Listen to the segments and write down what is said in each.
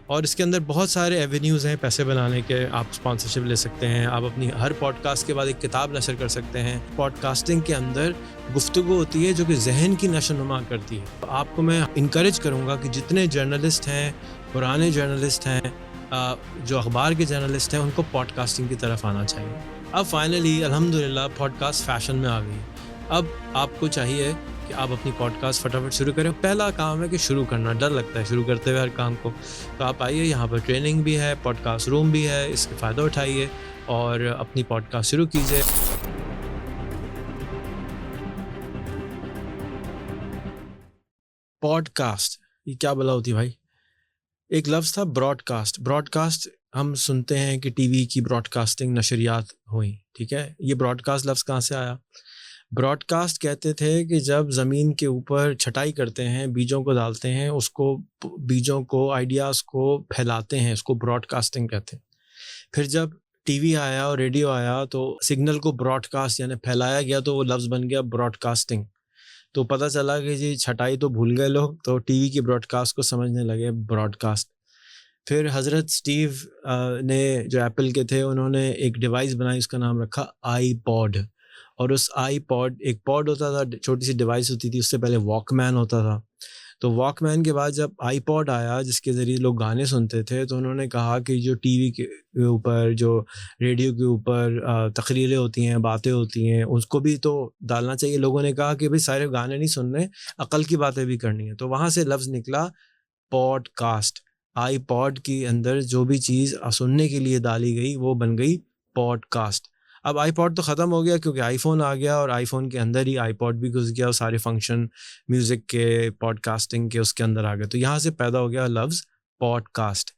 اور اس کے اندر بہت سارے ایونیوز ہیں پیسے بنانے کے. آپ اسپانسرشپ لے سکتے ہیں, آپ اپنی ہر پوڈ کاسٹ کے بعد ایک کتاب نشر کر سکتے ہیں. پوڈ کاسٹنگ کے اندر گفتگو ہوتی ہے جو کہ ذہن کی نشو نما کرتی ہے. آپ کو میں انکریج کروں گا کہ جتنے جرنلسٹ ہیں, پرانے جرنلسٹ ہیں, جو اخبار کے جرنلسٹ ہیں, ان کو پوڈ کاسٹنگ کی طرف آنا چاہیے. اب فائنلی الحمدللہ پوڈ کاسٹ فیشن میں آ گئی. اب آپ کو چاہیے کہ آپ اپنی پوڈ کاسٹ فٹافٹ شروع کریں. پہلا کام ہے کہ شروع کرنا. ڈر لگتا ہے شروع کرتے ہوئے ہر کام کو. تو آپ آئیے, یہاں پر ٹریننگ بھی ہے, پوڈ کاسٹ روم بھی ہے, اس کے فائدہ اٹھائیے اور اپنی پوڈ کاسٹ شروع کیجیے. پوڈ کاسٹ یہ کیا بلا ہوتی بھائی؟ ایک لفظ تھا براڈ کاسٹ. براڈ کاسٹ ہم سنتے ہیں کہ ٹی وی کی براڈ کاسٹنگ نشریات ہوئیں, ٹھیک ہے. یہ براڈ کاسٹ لفظ کہاں سے آیا؟ براڈ کاسٹ کہتے تھے کہ جب زمین کے اوپر چھٹائی کرتے ہیں, بیجوں کو ڈالتے ہیں, اس کو بیجوں کو, آئیڈیاز کو پھیلاتے ہیں, اس کو براڈ کاسٹنگ کہتے ہیں. پھر جب ٹی وی آیا اور ریڈیو آیا تو سگنل کو براڈ کاسٹ یعنی پھیلایا گیا, تو وہ لفظ بن گیا براڈ کاسٹنگ. تو پتہ چلا کہ جی چھٹائی تو بھول گئے لوگ, تو ٹی وی کی براڈ کاسٹ کو سمجھنے لگے براڈ کاسٹ. پھر حضرت اسٹیو نے جو ایپل کے تھے, انہوں نے ایک ڈیوائس بنائی, اس کا نام رکھا آئی پوڈ. اور اس آئی پوڈ, ایک پوڈ ہوتا تھا, چھوٹی سی ڈیوائس ہوتی تھی, اس سے پہلے واک مین ہوتا تھا. تو واک مین کے بعد جب آئی پوڈ آیا جس کے ذریعے لوگ گانے سنتے تھے, تو انہوں نے کہا کہ جو ٹی وی کے اوپر, جو ریڈیو کے اوپر تقریریں ہوتی ہیں, باتیں ہوتی ہیں, اس کو بھی تو ڈالنا چاہیے. لوگوں نے کہا کہ بھائی سارے گانے نہیں سننے, عقل کی باتیں بھی کرنی ہیں. تو وہاں سے لفظ نکلا پوڈ کاسٹ. آئی پوڈ کے اندر جو بھی چیز سننے کے لیے ڈالی گئی وہ بن گئی پوڈ کاسٹ. اب آئی پوڈ تو ختم ہو گیا کیونکہ آئی فون آ گیا, اور آئی فون کے اندر ہی آئی پوڈ بھی گھس گیا, اور سارے فنکشن میوزک کے, پوڈ کاسٹنگ کے اس کے اندر آ گئے. تو یہاں سے پیدا ہو گیا لفظ پوڈ کاسٹ.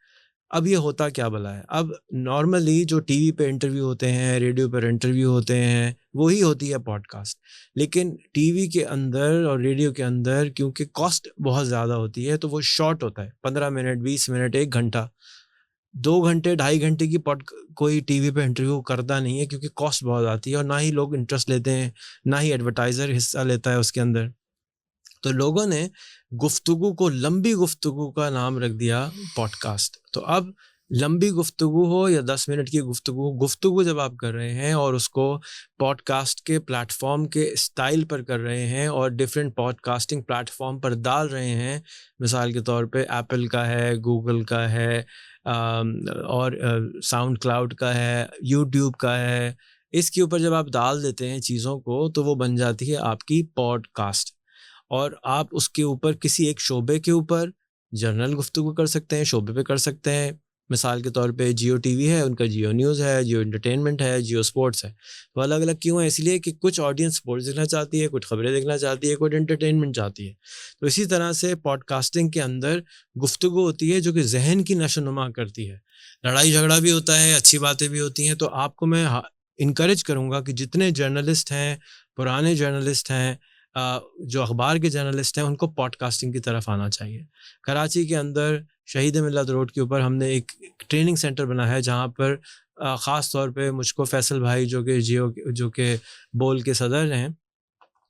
اب یہ ہوتا کیا بلا ہے؟ اب نارملی جو ٹی وی پہ انٹرویو ہوتے ہیں, ریڈیو پر انٹرویو ہوتے ہیں, وہی ہوتی ہے پوڈ کاسٹ. لیکن ٹی وی کے اندر اور ریڈیو کے اندر کیونکہ کاسٹ بہت زیادہ ہوتی ہے, تو وہ شارٹ ہوتا ہے, 15 منٹ, 20 منٹ, 1 گھنٹہ, 2 گھنٹے, 2.5 گھنٹے کی کوئی ٹی وی پہ انٹرویو کرتا نہیں ہے, کیونکہ کاسٹ بہت آتی ہے, اور نہ ہی لوگ انٹرسٹ لیتے ہیں, نہ ہی ایڈورٹائزر حصہ لیتا ہے اس کے اندر. تو لوگوں نے گفتگو کو, لمبی گفتگو کا نام رکھ دیا پوڈ کاسٹ. تو اب لمبی گفتگو ہو یا 10 منٹ کی گفتگو جب آپ کر رہے ہیں اور اس کو پوڈ کاسٹ کے پلیٹ فارم کے اسٹائل پر کر رہے ہیں, اور different podcasting platform پر ڈال رہے ہیں, مثال کے طور پہ ایپل کا ہے, گوگل کا ہے, اور ساؤنڈ کلاؤڈ کا ہے, یوٹیوب کا ہے, اس کے اوپر جب آپ ڈال دیتے ہیں چیزوں کو, تو وہ بن جاتی ہے آپ کی پوڈ کاسٹ. اور آپ اس کے اوپر کسی ایک شعبے کے اوپر جنرل گفتگو کر سکتے ہیں, شعبے پہ کر سکتے ہیں. مثال کے طور پہ جیو ٹی وی ہے, ان کا جیو نیوز ہے, جیو انٹرٹینمنٹ ہے, جیو سپورٹس ہے. تو الگ الگ کیوں ہے؟ اس لیے کہ کچھ آڈینس سپورٹس دیکھنا چاہتی ہے, کچھ خبریں دیکھنا چاہتی ہے, کچھ انٹرٹینمنٹ چاہتی ہے. تو اسی طرح سے پوڈ کاسٹنگ کے اندر گفتگو ہوتی ہے جو کہ ذہن کی نشو نما کرتی ہے. لڑائی جھگڑا بھی ہوتا ہے, اچھی باتیں بھی ہوتی ہیں. تو آپ کو میں انکریج کروں گا کہ جتنے جرنلسٹ ہیں, پرانے جرنلسٹ ہیں, جو اخبار کے جرنلسٹ ہیں, ان کو پوڈ کاسٹنگ کی طرف آنا چاہیے. کراچی کے اندر شہید ملت روڈ کے اوپر ہم نے ایک ٹریننگ سینٹر بنا ہے, جہاں پر خاص طور پہ مجھ کو فیصل بھائی جو کہ بول کے صدر ہیں,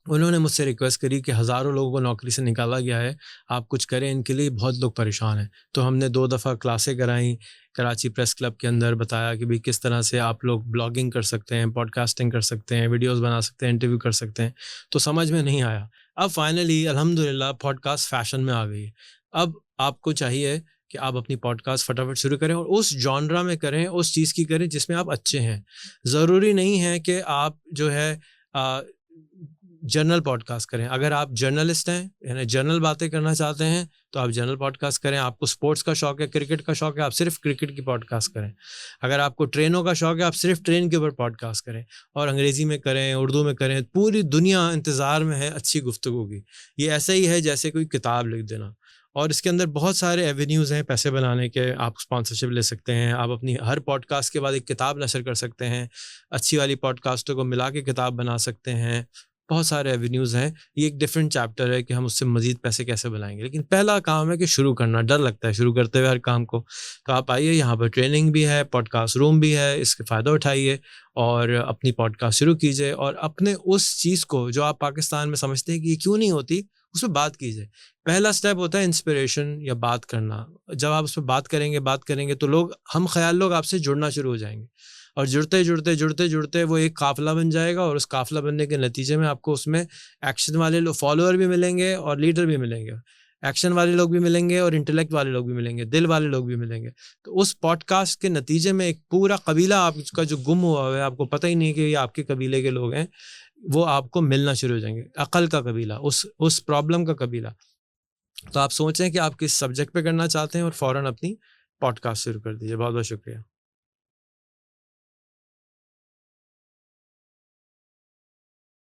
انہوں نے مجھ سے ریکویسٹ کری کہ ہزاروں لوگوں کو نوکری سے نکالا گیا ہے, آپ کچھ کریں ان کے لیے, بہت لوگ پریشان ہیں. تو ہم نے 2 دفعہ کلاسیں کرائیں کراچی پریس کلب کے اندر, بتایا کہ بھئی کس طرح سے آپ لوگ بلاگنگ کر سکتے ہیں, پوڈ کاسٹنگ کر سکتے ہیں, ویڈیوز بنا سکتے ہیں, انٹرویو کر سکتے ہیں. تو سمجھ میں نہیں آیا. اب فائنلی الحمدللہ پوڈ کاسٹ فیشن میں آ گئی ہے. اب آپ کو چاہیے کہ آپ اپنی پوڈ کاسٹ فٹافٹ شروع کریں, اور اس جانرا میں کریں, اس چیز کی کریں جس میں آپ اچھے ہیں. ضروری نہیں ہے کہ آپ جو ہے جنرل پوڈ کاسٹ کریں. اگر آپ جرنلسٹ ہیں, یعنی جنرل باتیں کرنا چاہتے ہیں, تو آپ جنرل پوڈ کاسٹ کریں. آپ کو سپورٹس کا شوق ہے, کرکٹ کا شوق ہے, آپ صرف کرکٹ کی پوڈ کاسٹ کریں. اگر آپ کو ٹرینوں کا شوق ہے, آپ صرف ٹرین کے اوپر پوڈ کاسٹ کریں, اور انگریزی میں کریں, اردو میں کریں. پوری دنیا انتظار میں ہے اچھی گفتگو کی. یہ ایسا ہی ہے جیسے کوئی کتاب لکھ دینا. اور اس کے اندر بہت سارے ایونیوز ہیں پیسے بنانے کے. آپ اسپانسرشپ لے سکتے ہیں, آپ اپنی ہر پوڈ کاسٹ کے بعد ایک کتاب نشر کر سکتے ہیں, اچھی والی پوڈ کاسٹوں کو ملا کے کتاب بنا سکتے ہیں. بہت سارے ایونیوز ہیں. یہ ایک ڈفرینٹ چیپٹر ہے کہ ہم اس سے مزید پیسے کیسے بنائیں گے. لیکن پہلا کام ہے کہ شروع کرنا. ڈر لگتا ہے شروع کرتے ہوئے ہر کام کو. تو آپ آئیے, یہاں پر ٹریننگ بھی ہے, پوڈ کاسٹ روم بھی ہے, اس کے فائدہ اٹھائیے اور اپنی پوڈ کاسٹ شروع کیجیے. اور اپنے اس چیز کو جو آپ پاکستان میں سمجھتے ہیں کہ یہ کیوں نہیں ہوتی, اس پہ بات کی جائے. پہلا سٹیپ ہوتا ہے انسپریشن یا بات کرنا. جب آپ اس پہ بات کریں گے تو لوگ ہم خیال لوگ آپ سے جڑنا شروع ہو جائیں گے, اور جڑتے وہ ایک قافلہ بن جائے گا, اور اس قافلہ بننے کے نتیجے میں آپ کو اس میں ایکشن والے لوگ, فالوور بھی ملیں گے اور لیڈر بھی ملیں گے, ایکشن والے لوگ بھی ملیں گے اور انٹلیکٹ والے لوگ بھی ملیں گے, دل والے لوگ بھی ملیں گے. تو اس پوڈ کاسٹ کے نتیجے میں ایک پورا قبیلہ آپ کا جو گم ہوا ہے, آپ کو پتہ ہی نہیں کہ یہ آپ کے قبیلے کے لوگ ہیں, وہ آپ کو ملنا شروع ہو جائیں گے. عقل کا قبیلہ, اس پرابلم کا قبیلہ. تو آپ سوچیں کہ آپ کس سبجیکٹ پہ کرنا چاہتے ہیں اور فوراً اپنی پوڈ کاسٹ شروع کر دیجیے. بہت بہت شکریہ.